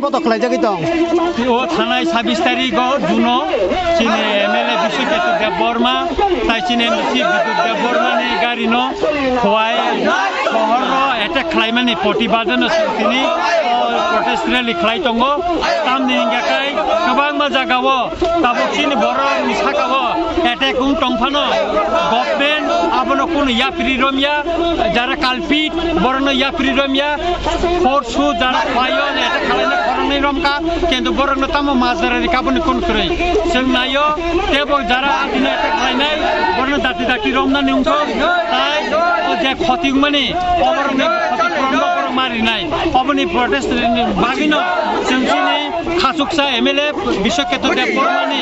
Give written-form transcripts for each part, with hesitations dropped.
কত খলাই জাগি দং ও থানায় 26 তারিখ জুন চিনে এমএলএ বিশ্বকেতু দেব বর্মা তাই চিনে এমসি বিদ্যুৎ দেব বর্মানি গাড়ি ন খোয়াই শহর এটা খাইমানি প্রতিবাদন তিনি প্রটেস্ট রেলি খাই দङ তামনি গাকাই गोबां জায়গাও তাবো চিনি বড় মিসাকাও এটা কোন টংফানো গভর্নমেন্ট আবনো কোন ইয়াপ্রি রমিয়া যারা কালপিট বড়নো ইয়াপ্রি রমিয়া ফোর্সু যারা পায়ো এটা খালাইনা খরনি রমকা কিন্তু বড়নো তামো মাজারারি কাবনি কোন করে जों नायो तेबो जारा आदिना এটা খালাইনাই বড়নো দাতি দাতি রমনা নিউंखौ তাই যে ক্ষতি মানে অবরনে ক্ষতিপূরণ মারিনাই অবনি প্রটেস্ট বাগিনো जों চিনি খাসুকসা এমএলএ বিশ্বকেতু দেব বর্মানি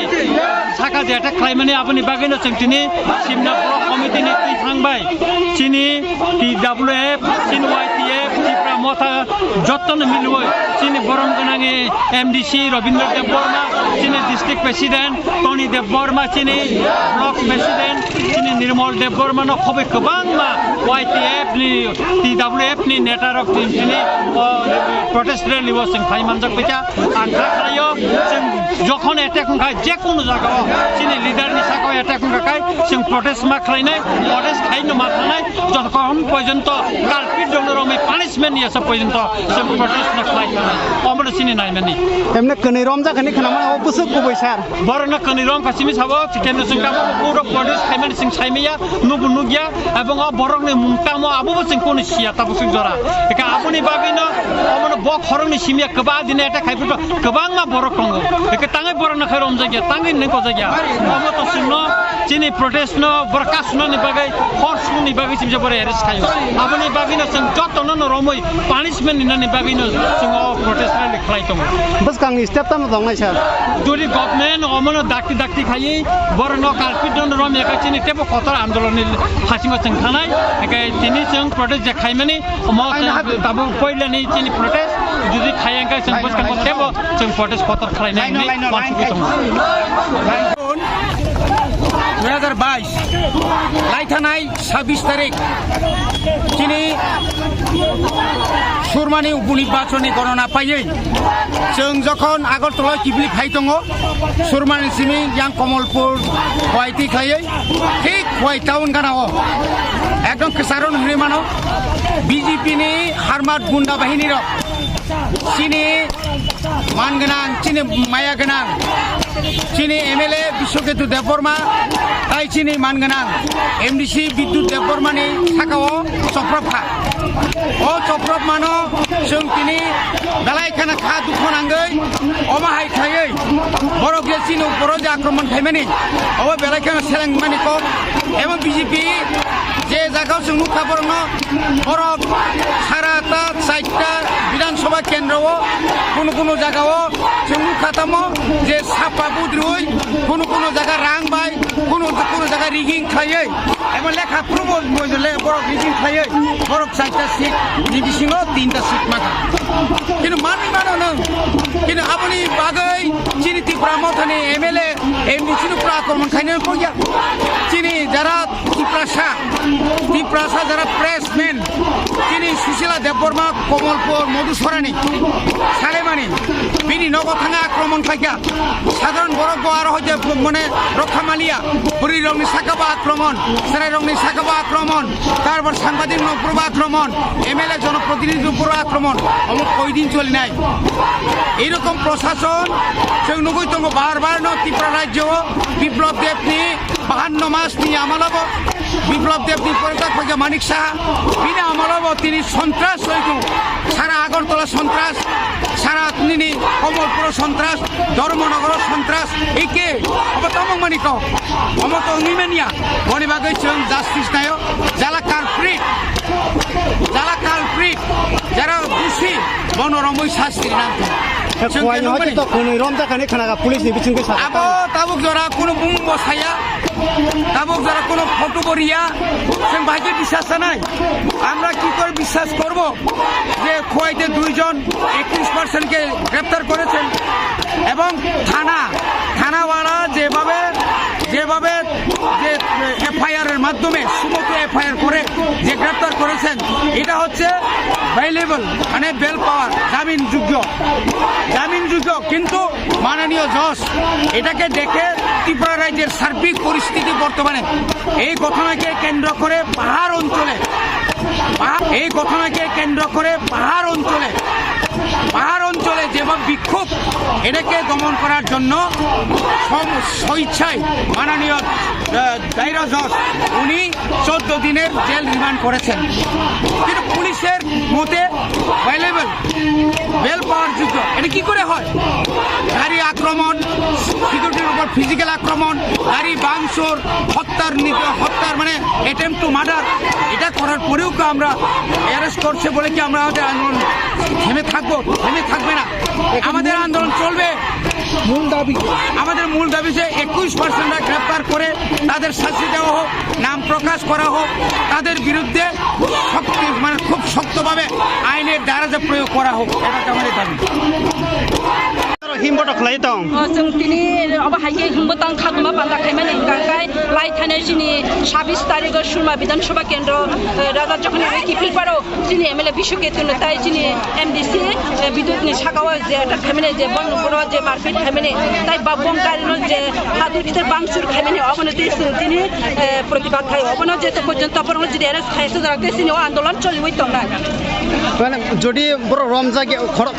সাকা যে এটা খালাইমানি আবনি বাগিনো जों চিনি সিমনা ব্লক কমিটি নেতৃত্ব থাংबाय চিনি টিডব্লিউএফ সিনওয়াইটিএফ ত্রিপুরা মথা যত্ন মিলুই চিনি বরম গনাঙে এমডিসি রবীন্দ্র দেব বর্মা চিনি ডিস্ট্রিক্ট প্রেসিডেন্ট টনি দেব বর্মা চিনি ব্লক প্রেসিডেন্ট চিনি নির্মল দেব বর্মা ন খবে गोबां मा वाइटिएफ नि टिडब्लिउएफ नि नेटवर्क चिनि प्रटेस्ट रेली जों फाइमानजक बिचा आंखा खालायो जों যখন एटेक खाय जे कोनो जायगायाव चिनि लिडारनि साखाव एटेक खाय जों प्रटेस्ट मा खालायनाय प्रटेस्ट खायनो मा थानाय যতক্ষণ পর্যন্ত কালপিট জনরমে পানিশমেন্ট নিয়েছে পর্যন্ত जों प्रटेस्ट না খালাयनाय অমর চিনি নাইমানি এমনে কনিরম জাখানি খানামা অবশ্য কবই স্যার বরনা কনিরম কাছিমি সাবো কেন जों গাবো পুরো প্রটেस्ट খাইমানি जों সাইমিয়া নুবু নুগিয়া এবং বরংনি মুংতামো আবো जों কোন সিয়া তাবো जों जरा एका आबुनि बागैनो अमनो बक हरंनि सिमिया गोबा दिने एटा खायफोर गोबां मा बरक दङ एका ताङै बरना खैरम जायगा ताङै नेको जायगा अमो तो सिनो चिनि प्रोटेस्ट न बरकासनो नि बागै हर्सनि बागै सिमजे बरे हेरेस खायो आबुनि बागैनो जों जतन न रमै पानिशमेन्ट नि बागैनो जों प्रोटेस्ट रेली खालाय दङ बस गांनि स्टेप ताम दंनाय स्यार दुरि गभर्नमेन्ट अमनो दाक्ति दाक्ति खायै बरनो कालपिट न रम एका चिनि टेबो खतर आन्दोलननि फासिङो जों थानाय एका चिनि जों प्रोटेस्ट जाखायमानि अमो ताबो पहिलानि चिनि प्रोटेस्ट जुदि खायंगा जों बसखांबो टेबो जों प्रोटेस्ट खतर खालायनाय मानसिबो दङ 2022 लाइथानाय 26 तारिख चिनि सुरमानि उपनिर्वाचननि गणना पायै जों जखन आगरतला किबलि फाइ दङ सुरमानि सिमी यां कमलपुर वाइटि खायै ठीक वाइट टाउन गानाव एकदम केसारन हरिमानो बीजेपी नि हारमात गुन्डा बाहिनी र चिनि मानगोनां चिनि माया गोनां चिनि एमएलए विश्वकेतु देब बर्मा ताई चिनि मानगोनां एमडीसी विद्युत देब बर्मानि साखाव चप्रफा ओ चप्रफ मानो जों तिनि दालायखाना खा दुखनांगै अमाहाय खायै बरगे चिनि बर जे आक्रमण खायमानि अब बेलायखाना सेलें मानिको एवं बीजेपी जे जायगायाव जों नुखा बरन बरफ साराता साइटता विधानसभा केन्द्रआव কোনো জায়গাও जों नुखातामो जे साफा बुद्रुय কোনো জায়গা रांबाय কোনো জায়গা रिगिं खायै एबा लेखा प्रमोट मोजले बरफ रिगिं खायै बरफ साइटता सिट निबि सिङाव 3टा सिट माखा किन्तु मानि मानो नों किन्तु आबनि बागै चिनि त्रिपुरा मथानि एमएलए एमडीसी नुफ्रा आक्रमण खायनो गया चिनि जारा त्रिपुरासा जारा प्रेसमेन चिनि सुशीला देब बर्मा कमलपुर मधुसरानि सालेमानि बिनि नगद थाङा आक्रमण खायगा साधारण बरफ आरो हजे माने रक्षामालिया बुरि रंनि साखाबा आक्रमण सेराय रंनि साखाबा आक्रमण तारपर साংবাদিক नपुरबा आक्रमण एमएलए जनप्रतिनिधि उपरो आक्रमण अमु कयदिन चलिनाय एरकम प्रशासन जों नुगै दङ बार न त्रिपुरा राज्यआव बिप्लब देबनि 52 मासनि आमालाबो বিপ্লব দেবনি পরিত্যাগ করে মানিক সাহা বিনা আমলব তিনি সন্ত্রাস হইতো সারা আগরতলা সন্ত্রাস সারা তিনি কমলপুর সন্ত্রাস ধর্মনগর সন্ত্রাস একে অবতম মানিক অমত নিমেনিয়া বনিবাগৈ जों জাস্টিস নায় জালা কালপ্রিট যারা দোষী বনরমই শাস্তির নাম खवाइनो हते तो कनिरम जाखानि खानागा पुलिसनि बिथिंखै सा आबो ताबुक जरा कोनो बुं बसाया ताबुक जरा कोनो फटो बरिया जों भागे বিশ্বাস নাই আমরা কি করে বিশ্বাস করব যে খোয়াইতে দুইজন 21% কে গ্রেফতার করেছেন এবং থানাওয়ালা যেভাবে যে এফআইআর এর মাধ্যমে সুমতো এফআইআর করে যে গ্রেফতার করেছেন এটা হচ্ছে ভ্যালুয়েবল মানে বেল পাওয়ার জামিনযোগ্য কিন্তু মাননীয় জজ এটাকে দেখে ত্রিপুরা রাজ্যের সার্বিক পরিস্থিতি বর্তমানে এই ঘটনাকে কেন্দ্র করে পাহাড় অঞ্চলে যেভাবে বিক্ষোভ এটাকে দমন করার জন্য স্বেচ্ছায় মাননীয় দায়রা জজ উনি 14 দিনের জেল রিমান্ড করেছেন। কিন্তু পুলিশের মতে অ্যাভেলেবল বেল পাওয়ার যোগ্য এটা কি করে হয়? গাড়ি আক্রমণ, সিকিউরিটির উপর ফিজিক্যাল আক্রমণ, গাড়ি ভাঙচুর, হত্যার মানে অ্যাটেম্পট টু মার্ডার, এটা করার পরেও কি আমরা অ্যারেস্ট করছে বলে কি আমরা আমাদের আন্দোলন থেমে থাকবে না? আমাদের আন্দোলন চলবে। আমাদের মূল দাবি যে 21% গ্রেপ্তার করে তাদের শাস্তি দেওয়া হোক, নাম প্রকাশ করা হোক, তাদের বিরুদ্ধে খুব শক্তভাবে আইনের দ্বারা প্রয়োগ করা হোক, এটা আমাদের দাবি। হিমবট খাই দং जों दिनै अब हाइके हिमबतां खागमा बान्दा खायमानि गांगाय लाई थानाय जोंनि 26 तारिखआव सुरमा विधानसभा केन्द्र राजा जखन किफिलपारो जोंनि एमएलए बिश्वकेतुन ताय जोंनि एमडीसी बिदुतनि सागाव जे अटक खायमानि जे बंगबरो जे मारपिट खायमानि ताय बाबं गारिनो जे हादुर भितर बांसुर खायमानि अबनो देशनि दिनै प्रतिबाद खाय अबनो जे तो पर्यन्त परनो जे एरेस्ट खायसो जाराखै जोंनि आन्दोलन चलिबाय दंना মানে যদি বড় রমজা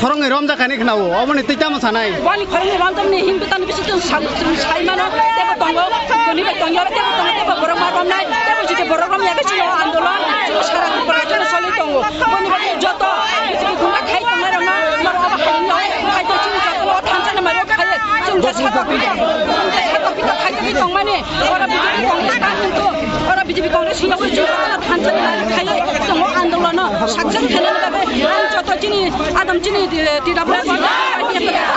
খরং রমজা খানি খানাও অবনি তৈতাম সানাই वानी खरंग रामदमनि हिमबतान बिसुतु साइमानो तेबो दंगो गनिबा दंगो तेबो बरम मारमनाय तेबो जिते बरम यागसि आन्दोलन जो सारा पराजन सलि दंगो गनिबा जत बिसुतु गुना खाइ तंनाय रंगा मरो खाइ खाइतो चिन जत थानसाने मारो खाइ जों साथा पिता खाइ दंमाने अरा बिजेपि कांग्रेस कांतो अरा बिजेपि कांग्रेस हियाव जो थानसाने खाइ जों आन्दोलन सक्सेस खालामनो थाखाय आं जत जिनि आदम जिनि दिदाब्ला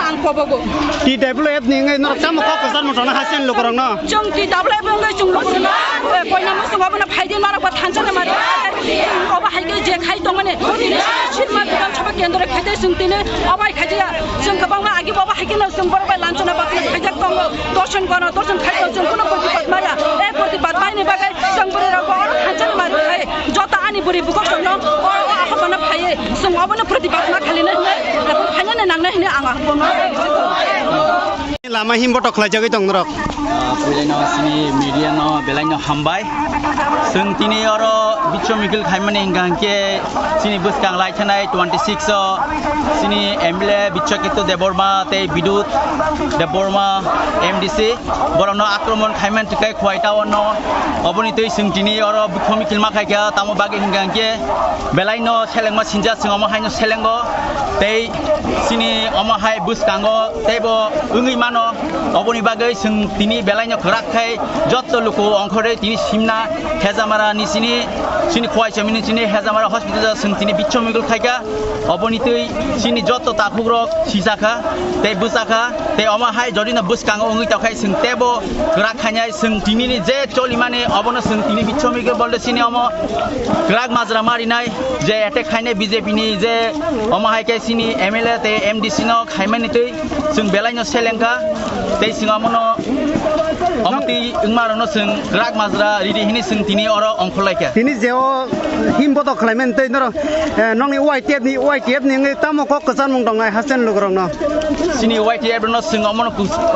आं पबगो টি ডেভেলপ নিঙে নরকাম ক কসার মটনা হাসেন লোকরং ন जों ती दाबलाय बंगाय जों लोकना बयना मुसुबाबना फाइदे मारबा थानसाने मारे अब हाइके जे खाइ दं माने सिनमा विधानसभा केन्द्र खाइदे जों तिने अबाय खाइदिया जों गोबां आगि बाबा हाइके न जों बरबाय लानसना बाकले खाइदक दं दर्शन खाइ जों कुनो प्रतिबाद माया ए प्रतिबाद मायने बागै जों बरे रावबो थानसाने मारे जता आनि बुरि बुगक दं आखबना फाइ जों अबनो प्रतिबाद मा खालिने फाइनाने नांना हिने आं आखबना লামা হিমবট খাই জাগै দং নরক पुलिनो सिनी मीडियानो बेलाइनो हामबाय जों दिनै अरो बिचो मिगिल खायमानि हिंगांके सिनी बुसकां लाइथानाय 26 सिनी एमएलए बिचकेतु देबरमा ते बिदुत देबरमा एमडीसी बरनो आक्रमण खायमान तिकाय खवाइतावनो अबनि तै जों दिनै अरो बिखो मिगिल माखायका तामो बागे हिंगांके बेलाइनो सेलेंमा सिनजा सिङावमा हायनो सेलेंगो तै सिनी अमाहाय बुसकांगो तेबो उङै मानो अबनि बागै जों दिनै बेलाइनो खराखै जत्तो लुको अंखरे दिनै सिमना हेजामारा निसिनी सिनी खवाइसमिनि सिनी हेजामारा हस्पिटाल जों दिनै बिचो मिगिल खायका अबनि तै सिनी जत्तो ताखुग्रक सिजाखा ते बुसाखा ते अमाहाय जदिनो बुसकांगो उङै ताखाय जों तेबो खराखायनाय जों दिनैनि जे चलि माने अबनो जों दिनै बिचो मिगिल बलदे सिनी अमा खराक माजरा मारिनाय जे एटेक खायनाय बीजेपी नि जे अमाहाय के सिनी एमएलए ते एमडीसी नो खायमानि तै जों बेलाइनो सेलेंका तै सिङामनो अमति इंमारनो जों खराक माजरा रिदि हिनि जों दिनै अरो अंखलायका তিনি যেও হিমবট খাইমেন তৈ নর নংনি ওয়াইটিএফ নিঙে তামো ক কসার মুং দং হাসেন লোকরং ন सिनी वाइटिएफ नो जों अमनो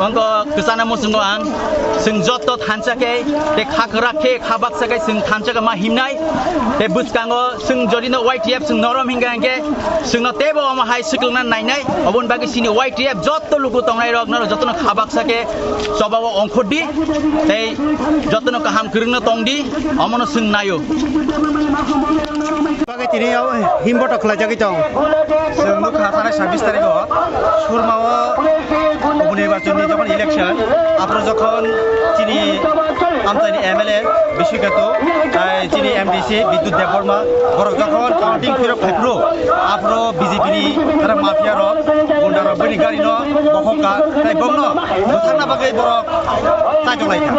अंग गोसाना मोसुंगो आं जों जत्तो थानसाके ते खाखराखे खाबाकसाके जों थानसाके मा हिमनाय ते बुसकांगो जों जदिनो वाइटिएफ जों नरम हिंगांके जोंनो तेबो अमा हाय सिकलना नायनाय अबन बागे सिनी वाइटिएफ जत्तो लुगु तंनाय रक नर जत्तो खाबाकसाके सबाव अंखदि ते जत्तो काहाम किरनो तंगदि अमनो जों नायो বাগে তিনি হিমবট খাই জাগै দং जों नुखा थानाय 26 तारिखआव सुरमाव उपनिर्वाचननि যখন ইলেকশন আপনার যখন চিনি আমতানি এমএলএ বিশ্বকেতু চিনি এমডিসি বিদ্যুৎ দেববর্মা বড় যখন কাউন্টিং ফিরক ফাইপ্রো আপ্রো বিজেপিনি তারা মাফিয়ার গুন্ডার বনি গাড়ি ন বখকা তাই বংন থানা বাগै বড় তাইজলাইকা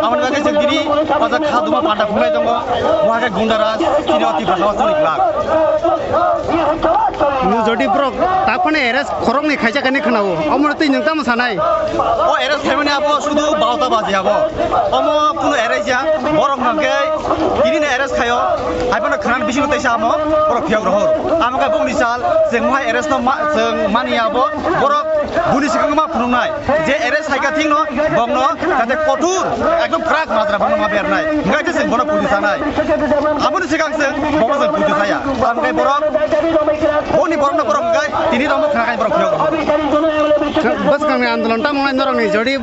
আমার বাগै जों दिनै बाजार खादुमा पाटा खुंनाय दङ बहागे गुन्डाराज चिनि अति भाषा चलिक लाग নু যদি ব্রক তাপনে এরেস খরংনি খাইজা কানি খানাও অমর তৈ নংতাম সানাই ও এরেস খাইমানে আবো শুধু 12টা বাজে আবো অমো কোনো এরেসিয়া বরং নগে দিনে এরেস খায়ো আইপনা খানান বেশি নতাইসা আমো বড় ফিয়াগ রহর আমাকে বুংনি সাল जों महाय एरेस्ट no जों मानियाबो borok buni sikang ma phunungnai je arrest haikating no bongno jate kotur ekdom krak matra bongno ma bernai ngai je जों bono pulis anai amuni sikang जों bongno जों pulis aya amkai borok boni borok borok ngai tini romo khanakai borok phiyok bas kang आंदोलन ta mongai norong ni jodi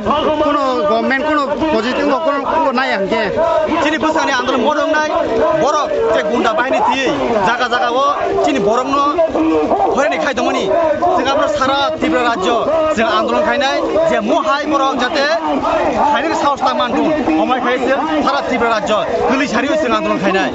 kono government kono positive kono nai angke chini busani आंदोलन modong nai borok je gunda bahini ti jaga jaga o chini borok no হয়রানি খাইদমনি जों আমরা সারা ত্রিপুরা রাজ্য जों আন্দোলন খাইনাই যে মহাই বরং যাতে খাইনের সাহস না মানবো আমায় খাইছে সারা ত্রিপুরা রাজ্য গুলি ছাড়িও जों আন্দোলন খাইনাই